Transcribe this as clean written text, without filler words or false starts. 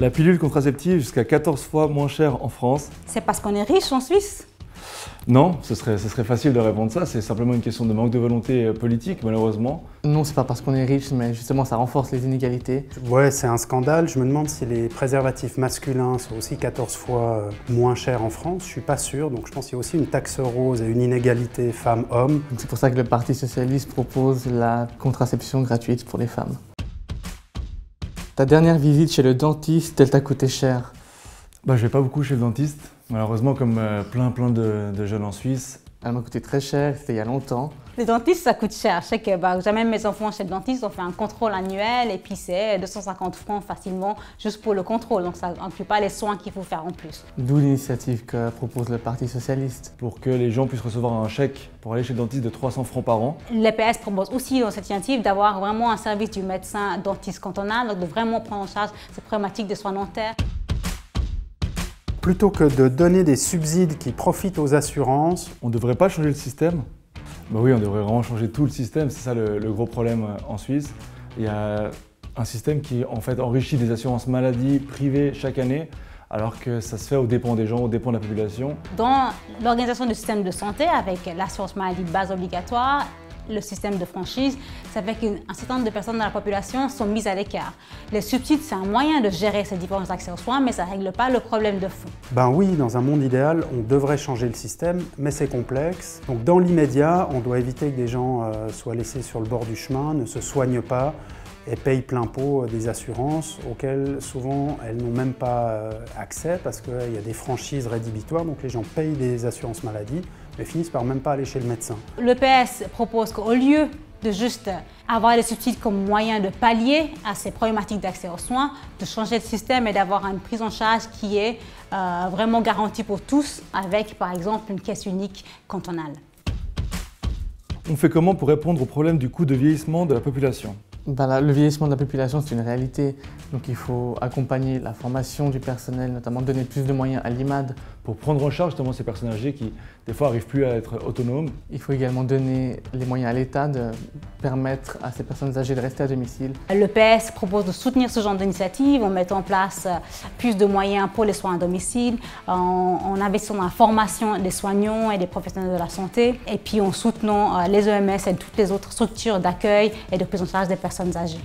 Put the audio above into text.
La pilule contraceptive est jusqu'à 14 fois moins chère en France. C'est parce qu'on est riche en Suisse? Non, ce serait facile de répondre ça, c'est simplement une question de manque de volonté politique, malheureusement. Non, c'est pas parce qu'on est riche, mais justement ça renforce les inégalités. Ouais, c'est un scandale. Je me demande si les préservatifs masculins sont aussi 14 fois moins chers en France. Je suis pas sûr, donc je pense qu'il y a aussi une taxe rose et une inégalité femmes-hommes. C'est pour ça que le Parti socialiste propose la contraception gratuite pour les femmes. Ta dernière visite chez le dentiste, elle t'a coûté cher? Je vais pas beaucoup chez le dentiste, malheureusement comme plein de jeunes en Suisse. Elle m'a coûté très cher, c'était il y a longtemps. Les dentistes, ça coûte cher. Je sais que j'amène mes enfants chez le dentiste, on fait un contrôle annuel et puis c'est 250 francs facilement juste pour le contrôle. Donc ça n'inclut pas les soins qu'il faut faire en plus. D'où l'initiative que propose le Parti socialiste. Pour que les gens puissent recevoir un chèque pour aller chez le dentiste de 300 francs par an. L'EPS propose aussi dans cette initiative d'avoir vraiment un service du médecin dentiste cantonal, donc de vraiment prendre en charge ces problématiques de soins dentaires. Plutôt que de donner des subsides qui profitent aux assurances, on ne devrait pas changer le système? Oui, on devrait vraiment changer tout le système, c'est ça le gros problème en Suisse. Il y a un système qui en fait enrichit des assurances maladie privées chaque année, alors que ça se fait aux dépens des gens, aux dépens de la population. Dans l'organisation du système de santé, avec l'assurance maladie de base obligatoire, le système de franchise, ça fait qu'un certain nombre de personnes dans la population sont mises à l'écart. Les subsides, c'est un moyen de gérer ces différents accès aux soins, mais ça ne règle pas le problème de fond. Oui, dans un monde idéal, on devrait changer le système, mais c'est complexe. Donc dans l'immédiat, on doit éviter que des gens soient laissés sur le bord du chemin, ne se soignent pas et payent plein pot des assurances auxquelles souvent elles n'ont même pas accès parce qu'il y a des franchises rédhibitoires, donc les gens payent des assurances maladie mais finissent par même pas aller chez le médecin. L'EPS propose qu'au lieu de juste avoir des subsides comme moyen de pallier à ces problématiques d'accès aux soins, de changer de système et d'avoir une prise en charge qui est vraiment garantie pour tous avec par exemple une caisse unique cantonale. On fait comment pour répondre au problème du coût de vieillissement de la population? Le vieillissement de la population, c'est une réalité. Donc il faut accompagner la formation du personnel, notamment donner plus de moyens à l'IMAD. Pour prendre en charge justement ces personnes âgées qui, des fois, n'arrivent plus à être autonomes. Il faut également donner les moyens à l'État de permettre à ces personnes âgées de rester à domicile. L'EPS propose de soutenir ce genre d'initiative. On met en place plus de moyens pour les soins à domicile. On investit dans la formation des soignants et des professionnels de la santé. Et puis en soutenant les EMS et toutes les autres structures d'accueil et de prise en charge des personnes âgées.